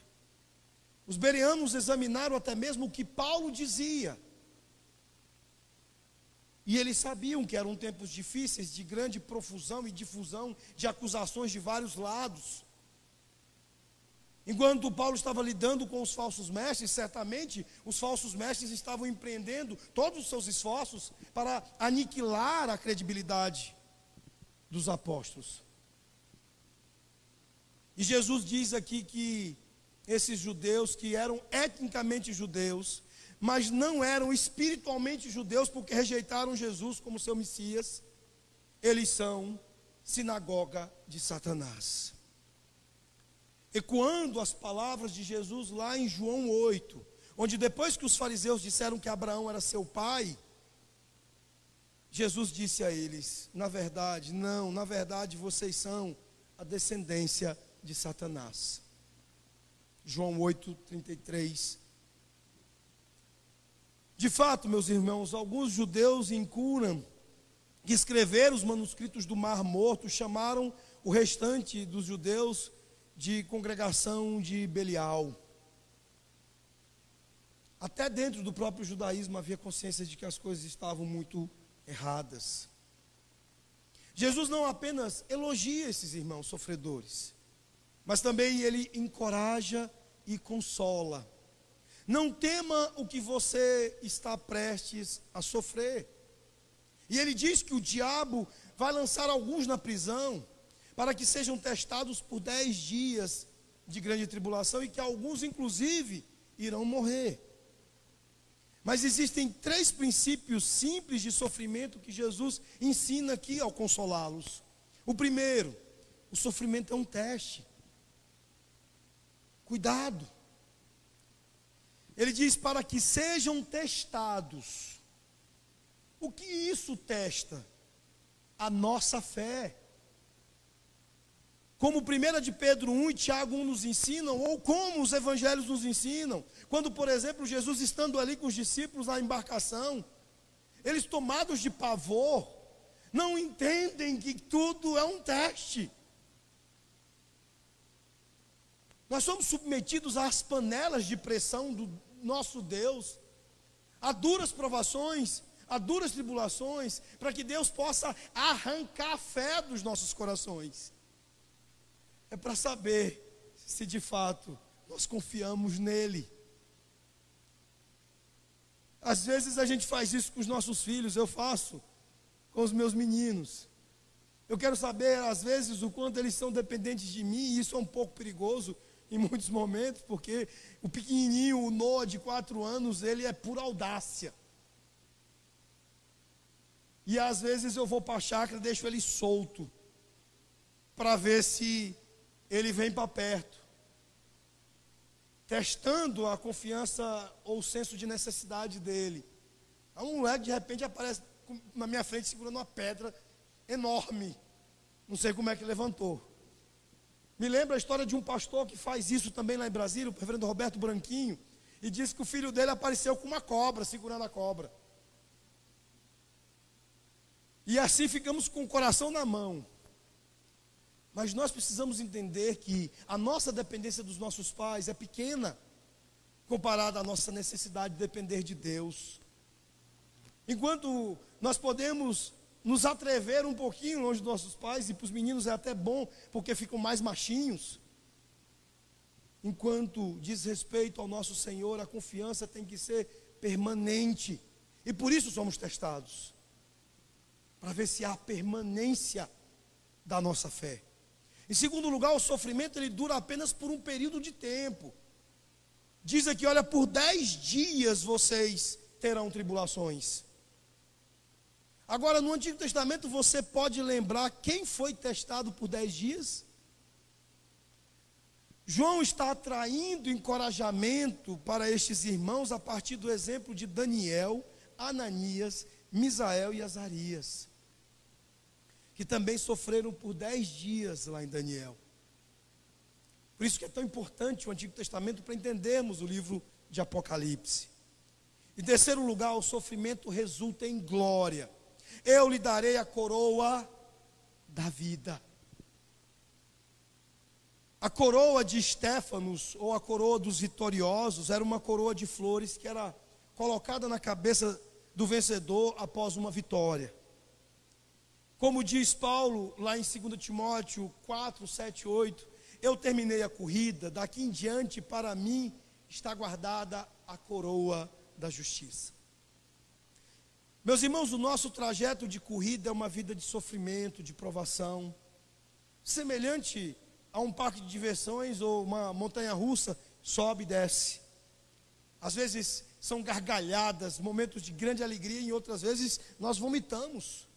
Os bereanos examinaram até mesmo o que Paulo dizia. E eles sabiam que eram tempos difíceis, de grande profusão e difusão de acusações de vários lados. Enquanto Paulo estava lidando com os falsos mestres, certamente os falsos mestres estavam empreendendo todos os seus esforços para aniquilar a credibilidade dos apóstolos. E Jesus diz aqui que esses judeus que eram etnicamente judeus, mas não eram espiritualmente judeus porque rejeitaram Jesus como seu Messias, eles são sinagoga de Satanás. Ecoando as palavras de Jesus lá em João 8, onde depois que os fariseus disseram que Abraão era seu pai, Jesus disse a eles: na verdade vocês são a descendência de Satanás. João 8:33. De fato, meus irmãos, alguns judeus em Qumran, que escreveram os manuscritos do Mar Morto, chamaram o restante dos judeus de congregação de Belial. Até dentro do próprio judaísmo havia consciência de que as coisas estavam muito erradas. Jesus não apenas elogia esses irmãos sofredores, mas também ele encoraja e consola. Não tema o que você está prestes a sofrer. E ele diz que o diabo vai lançar alguns na prisão, para que sejam testados por 10 dias de grande tribulação, e que alguns inclusive irão morrer. Mas existem 3 princípios simples de sofrimento que Jesus ensina aqui ao consolá-los. O primeiro, o sofrimento é um teste. Cuidado. Ele diz para que sejam testados. O que isso testa? A nossa fé. Como 1 de Pedro 1 e Tiago 1 nos ensinam, ou como os evangelhos nos ensinam. Quando, por exemplo, Jesus estando ali com os discípulos na embarcação, eles tomados de pavor, não entendem que tudo é um teste. Nós somos submetidos às panelas de pressão do nosso Deus, a duras provações, a duras tribulações, para que Deus possa arrancar a fé dos nossos corações. É para saber se de fato nós confiamos nele. Às vezes a gente faz isso com os nossos filhos, eu faço com os meus meninos. Eu quero saber, às vezes, o quanto eles são dependentes de mim, e isso é um pouco perigoso em muitos momentos, porque o pequenininho, o Noah, de 4 anos, ele é pura audácia. E às vezes eu vou para a chácara e deixo ele solto, para ver se ele vem para perto, testando a confiança ou o senso de necessidade dele. Aí um moleque de repente aparece na minha frente segurando uma pedra enorme, não sei como é que levantou. Me lembra a história de um pastor que faz isso também lá em Brasília, o reverendo Roberto Branquinho, e disse que o filho dele apareceu com uma cobra, segurando a cobra. E assim ficamos com o coração na mão. Mas nós precisamos entender que a nossa dependência dos nossos pais é pequena, comparada à nossa necessidade de depender de Deus. Enquanto nós podemos nos atrever um pouquinho longe dos nossos pais, e para os meninos é até bom, porque ficam mais machinhos. Enquanto diz respeito ao nosso Senhor, a confiança tem que ser permanente. E por isso somos testados, para ver se há permanência da nossa fé. Em segundo lugar, o sofrimento ele dura apenas por um período de tempo. Diz aqui, olha, por 10 dias vocês terão tribulações. Agora, no Antigo Testamento, você pode lembrar quem foi testado por 10 dias? João está atraindo encorajamento para estes irmãos a partir do exemplo de Daniel, Ananias, Misael e Azarias, que também sofreram por 10 dias lá em Daniel. Por isso que é tão importante o Antigo Testamento para entendermos o livro de Apocalipse. Em terceiro lugar, o sofrimento resulta em glória. Eu lhe darei a coroa da vida. A coroa de Estéfanos, ou a coroa dos vitoriosos, era uma coroa de flores que era colocada na cabeça do vencedor após uma vitória. Como diz Paulo lá em 2 Timóteo 4, 7, 8, eu terminei a corrida, daqui em diante para mim está guardada a coroa da justiça. Meus irmãos, o nosso trajeto de corrida é uma vida de sofrimento, de provação, semelhante a um parque de diversões ou uma montanha-russa, sobe e desce. Às vezes são gargalhadas, momentos de grande alegria, e outras vezes nós vomitamos.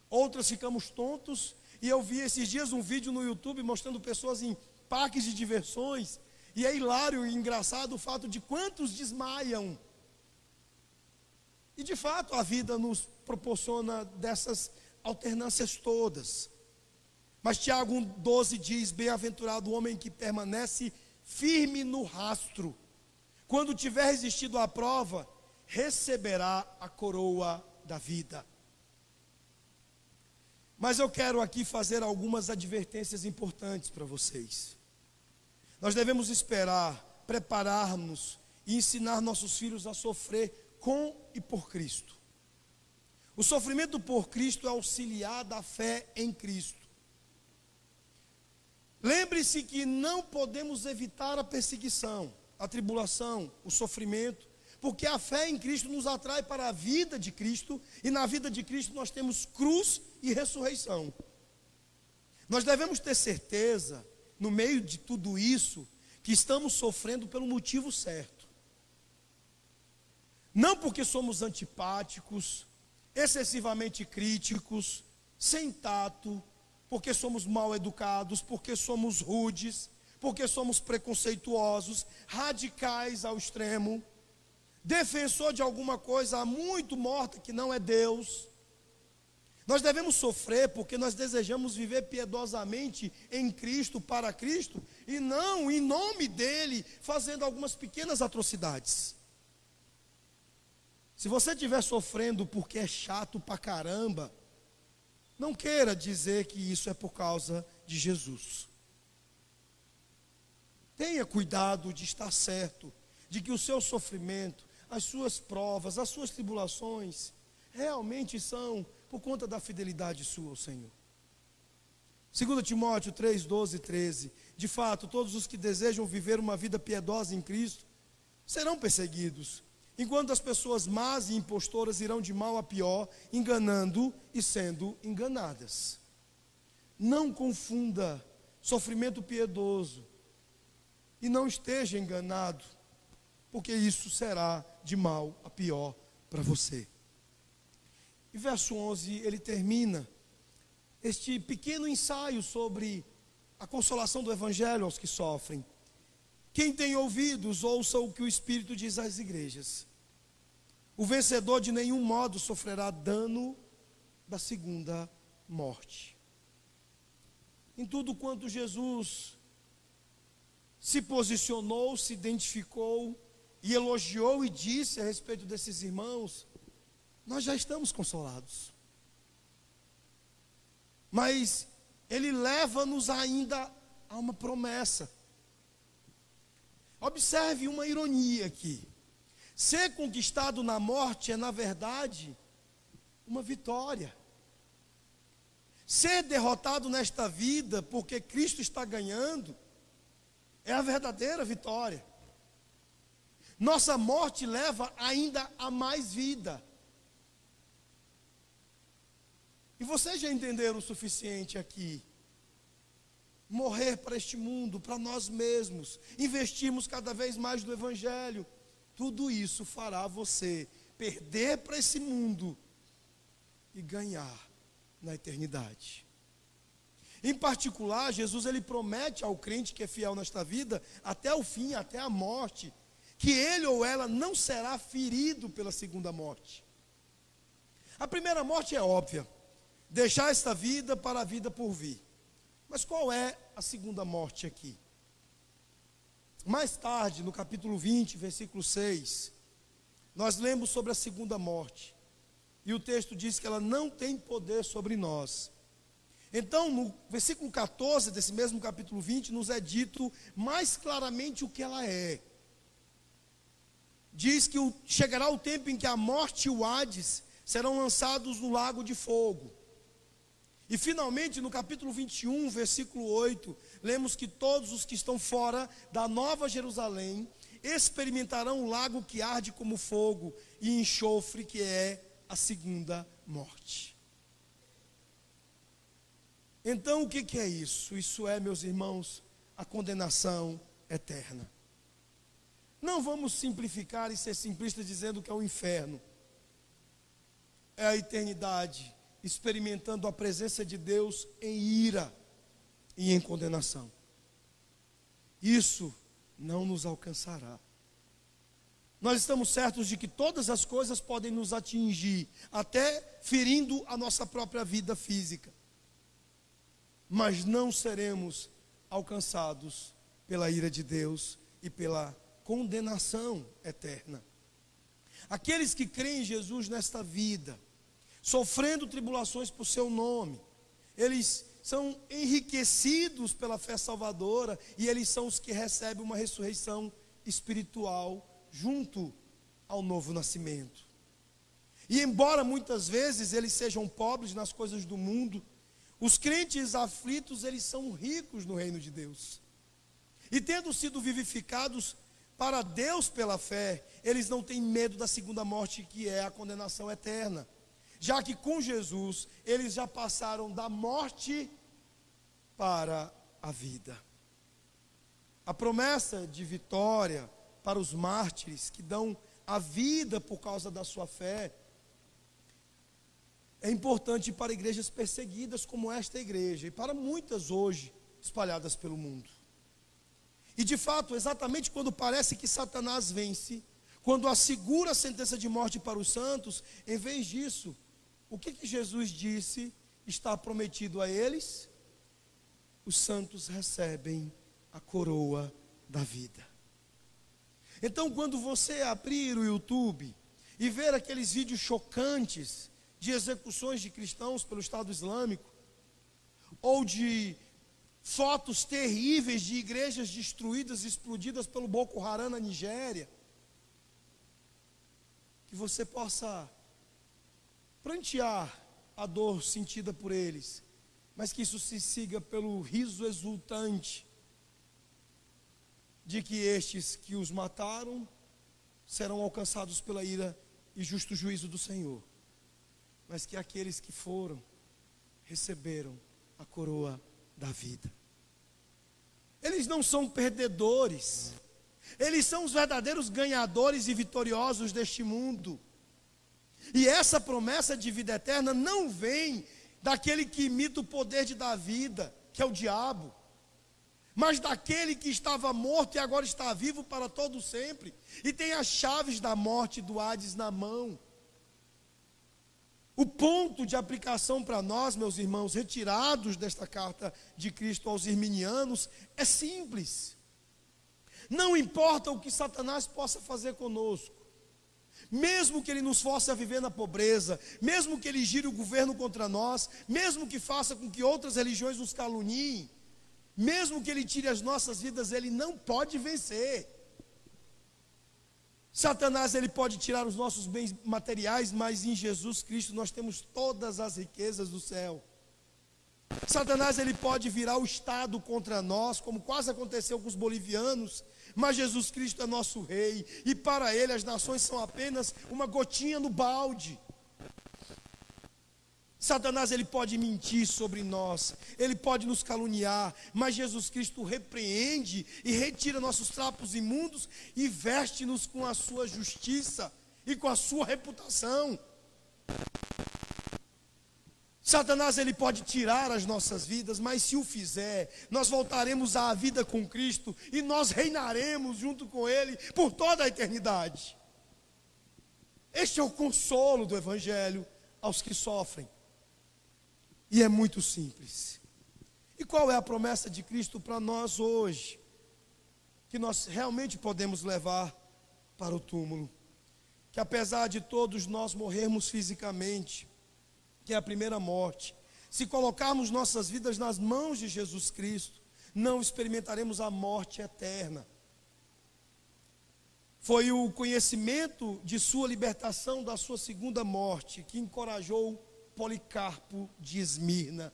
Outras ficamos tontos, e eu vi esses dias um vídeo no YouTube mostrando pessoas em parques de diversões, e é hilário e engraçado o fato de quantos desmaiam. E de fato a vida nos proporciona dessas alternâncias todas. Mas Tiago 1,12 diz: bem-aventurado o homem que permanece firme no rastro. Quando tiver resistido à prova, receberá a coroa da vida. Mas eu quero aqui fazer algumas advertências importantes para vocês. Nós devemos esperar, preparar-nos e ensinar nossos filhos a sofrer com e por Cristo. O sofrimento por Cristo é auxiliar da fé em Cristo. Lembre-se que não podemos evitar a perseguição, a tribulação, o sofrimento, porque a fé em Cristo nos atrai para a vida de Cristo, e na vida de Cristo nós temos cruz e ressurreição. Nós devemos ter certeza, no meio de tudo isso, que estamos sofrendo pelo motivo certo. Não porque somos antipáticos, excessivamente críticos, sem tato, porque somos mal educados, porque somos rudes, porque somos preconceituosos, radicais ao extremo, defensor de alguma coisa muito morta que não é Deus. Nós devemos sofrer porque nós desejamos viver piedosamente em Cristo, para Cristo, e não em nome dele, fazendo algumas pequenas atrocidades. Se você estiver sofrendo porque é chato pra caramba, não queira dizer que isso é por causa de Jesus. Tenha cuidado de estar certo, de que o seu sofrimento, as suas provas, as suas tribulações, realmente são por conta da fidelidade sua ao Senhor. 2 Timóteo 3, 12 e 13. De fato, todos os que desejam viver uma vida piedosa em Cristo serão perseguidos, enquanto as pessoas más e impostoras irão de mal a pior, enganando e sendo enganadas. Não confunda sofrimento piedoso e não esteja enganado, porque isso será de mal a pior para você. E verso 11, ele termina este pequeno ensaio sobre a consolação do Evangelho aos que sofrem. Quem tem ouvidos, ouça o que o Espírito diz às igrejas. O vencedor de nenhum modo sofrerá dano da segunda morte. Em tudo quanto Jesus se posicionou, se identificou e elogiou e disse a respeito desses irmãos, nós já estamos consolados. Mas ele leva-nos ainda a uma promessa. Observe uma ironia aqui. Ser conquistado na morte é, na verdade, uma vitória. Ser derrotado nesta vida, porque Cristo está ganhando, é a verdadeira vitória. Nossa morte leva ainda a mais vida. E vocês já entenderam o suficiente aqui. Morrer para este mundo, para nós mesmos, investirmos cada vez mais no Evangelho, tudo isso fará você perder para esse mundo e ganhar na eternidade. Em particular, Jesus ele promete ao crente que é fiel nesta vida, até o fim, até a morte, que ele ou ela não será ferido pela segunda morte. A primeira morte é óbvia, deixar esta vida para a vida por vir. Mas qual é a segunda morte aqui? Mais tarde, no capítulo 20, versículo 6, nós lemos sobre a segunda morte. E o texto diz que ela não tem poder sobre nós. Então, no versículo 14 desse mesmo capítulo 20, nos é dito mais claramente o que ela é. Diz que chegará o tempo em que a morte e o Hades serão lançados no lago de fogo. E finalmente, no capítulo 21, versículo 8, lemos que todos os que estão fora da Nova Jerusalém experimentarão o lago que arde como fogo e enxofre, que é a segunda morte. Então, o que é isso? Isso é, meus irmãos, a condenação eterna. Não vamos simplificar e ser simplistas dizendo que é o inferno. É a eternidade, experimentando a presença de Deus em ira e em condenação. Isso não nos alcançará. Nós estamos certos de que todas as coisas podem nos atingir, até ferindo a nossa própria vida física. mas não seremos alcançados pela ira de Deus e pela condenação eterna. Aqueles que creem em Jesus nesta vida, sofrendo tribulações por seu nome, eles são enriquecidos pela fé salvadora e eles são os que recebem uma ressurreição espiritual junto ao novo nascimento. E embora muitas vezes eles sejam pobres nas coisas do mundo, os crentes aflitos, eles são ricos no reino de Deus. E tendo sido vivificados para Deus pela fé, eles não têm medo da segunda morte, que é a condenação eterna. Já que com Jesus, eles já passaram da morte para a vida. A promessa de vitória para os mártires que dão a vida por causa da sua fé é importante para igrejas perseguidas como esta igreja e para muitas hoje espalhadas pelo mundo. E de fato, exatamente quando parece que Satanás vence, quando assegura a sentença de morte para os santos, em vez disso, o que Jesus disse está prometido a eles? Os santos recebem a coroa da vida. Então, quando você abrir o YouTube e ver aqueles vídeos chocantes de execuções de cristãos pelo Estado Islâmico, ou de fotos terríveis de igrejas destruídas, explodidas pelo Boko Haram na Nigéria, que você possa prantear a dor sentida por eles, mas que isso se siga pelo riso exultante de que estes que os mataram serão alcançados pela ira e justo juízo do Senhor, mas que aqueles que foram receberam a coroa da vida. Eles não são perdedores, eles são os verdadeiros ganhadores e vitoriosos deste mundo. E essa promessa de vida eterna não vem daquele que imita o poder de dar vida, que é o diabo, mas daquele que estava morto e agora está vivo para todo sempre, e tem as chaves da morte e do Hades na mão. O ponto de aplicação para nós, meus irmãos, retirados desta carta de Cristo aos Irminianos, é simples. Não importa o que Satanás possa fazer conosco, mesmo que ele nos force a viver na pobreza, mesmo que ele gire o governo contra nós, mesmo que faça com que outras religiões nos caluniem, mesmo que ele tire as nossas vidas, ele não pode vencer. Satanás, ele pode tirar os nossos bens materiais, mas em Jesus Cristo nós temos todas as riquezas do céu. Satanás, ele pode virar o Estado contra nós, como quase aconteceu com os bolivianos, mas Jesus Cristo é nosso rei, e para ele as nações são apenas uma gotinha no balde. Satanás, ele pode mentir sobre nós, ele pode nos caluniar, mas Jesus Cristo repreende e retira nossos trapos imundos e veste-nos com a sua justiça e com a sua reputação. Satanás, ele pode tirar as nossas vidas, mas se o fizer, nós voltaremos à vida com Cristo e nós reinaremos junto com ele por toda a eternidade. Este é o consolo do Evangelho aos que sofrem. E é muito simples. E qual é a promessa de Cristo para nós hoje? Que nós realmente podemos levar para o túmulo. Que apesar de todos nós morrermos fisicamente, que é a primeira morte, se colocarmos nossas vidas nas mãos de Jesus Cristo, não experimentaremos a morte eterna. Foi o conhecimento de sua libertação da sua segunda morte que encorajou Policarpo de Esmirna.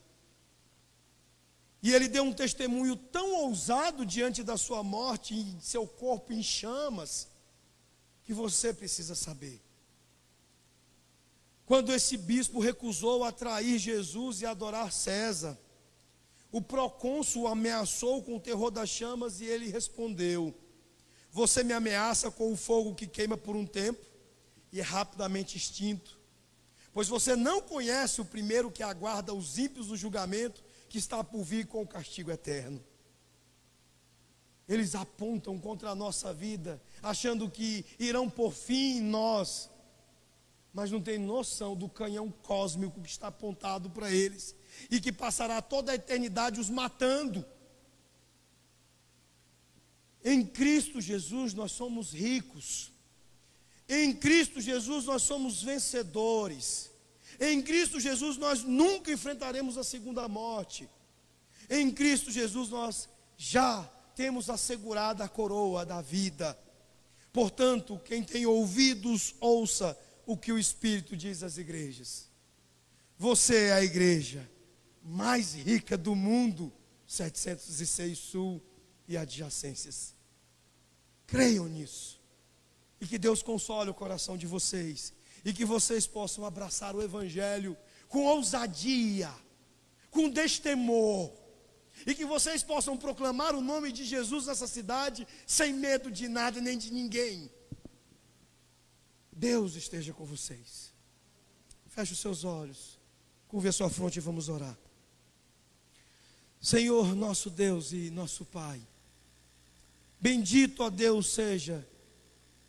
E ele deu um testemunho tão ousado diante da sua morte, e seu corpo em chamas, que você precisa saber. Quando esse bispo recusou a trair Jesus e adorar César, o procônsul o ameaçou com o terror das chamas e ele respondeu: você me ameaça com o fogo que queima por um tempo e é rapidamente extinto, pois você não conhece o primeiro que aguarda os ímpios do julgamento, que está por vir com o castigo eterno. Eles apontam contra a nossa vida, achando que irão por fim em nós, mas não tem noção do canhão cósmico que está apontado para eles, e que passará toda a eternidade os matando. Em Cristo Jesus nós somos ricos. Em Cristo Jesus nós somos vencedores. Em Cristo Jesus nós nunca enfrentaremos a segunda morte. Em Cristo Jesus nós já temos assegurada a coroa da vida. Portanto, quem tem ouvidos, ouça o que o Espírito diz às igrejas. Você é a igreja mais rica do mundo, 706 Sul e adjacências. Creiam nisso. E que Deus console o coração de vocês. E que vocês possam abraçar o Evangelho com ousadia, com destemor. E que vocês possam proclamar o nome de Jesus nessa cidade, sem medo de nada nem de ninguém. Deus esteja com vocês. Feche os seus olhos, curve a sua fronte e vamos orar. Senhor, nosso Deus e nosso Pai, bendito, ó Deus, seja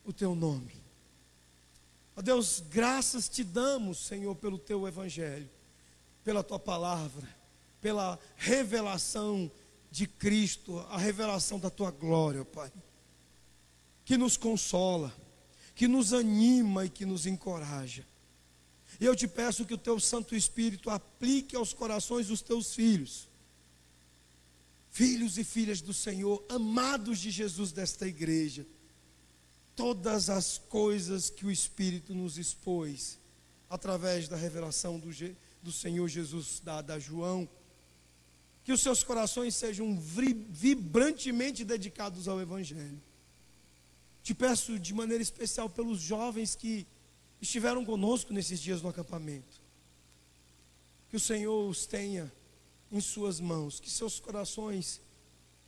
o teu nome. Ó Deus, graças te damos, Senhor, pelo teu evangelho, pela tua palavra, pela revelação de Cristo, a revelação da tua glória, Pai, que nos consola, que nos anima e que nos encoraja. E eu te peço que o teu Santo Espírito aplique aos corações dos teus filhos, filhos e filhas do Senhor, amados de Jesus desta igreja, todas as coisas que o Espírito nos expôs, através da revelação do Senhor Jesus dada a João, que os seus corações sejam vibrantemente dedicados ao Evangelho. Te peço de maneira especial pelos jovens que estiveram conosco nesses dias no acampamento, que o Senhor os tenha em suas mãos, que seus corações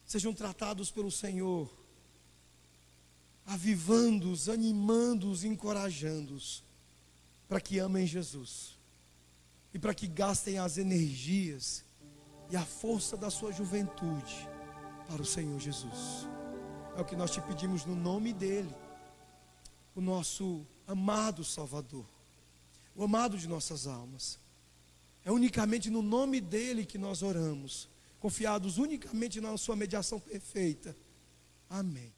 sejam tratados pelo Senhor, avivando-os, animando-os, encorajando-os, para que amem Jesus, e para que gastem as energias e a força da sua juventude para o Senhor Jesus. É o que nós te pedimos no nome dEle, o nosso amado Salvador, o amado de nossas almas. É unicamente no nome dEle que nós oramos, confiados unicamente na sua mediação perfeita. Amém.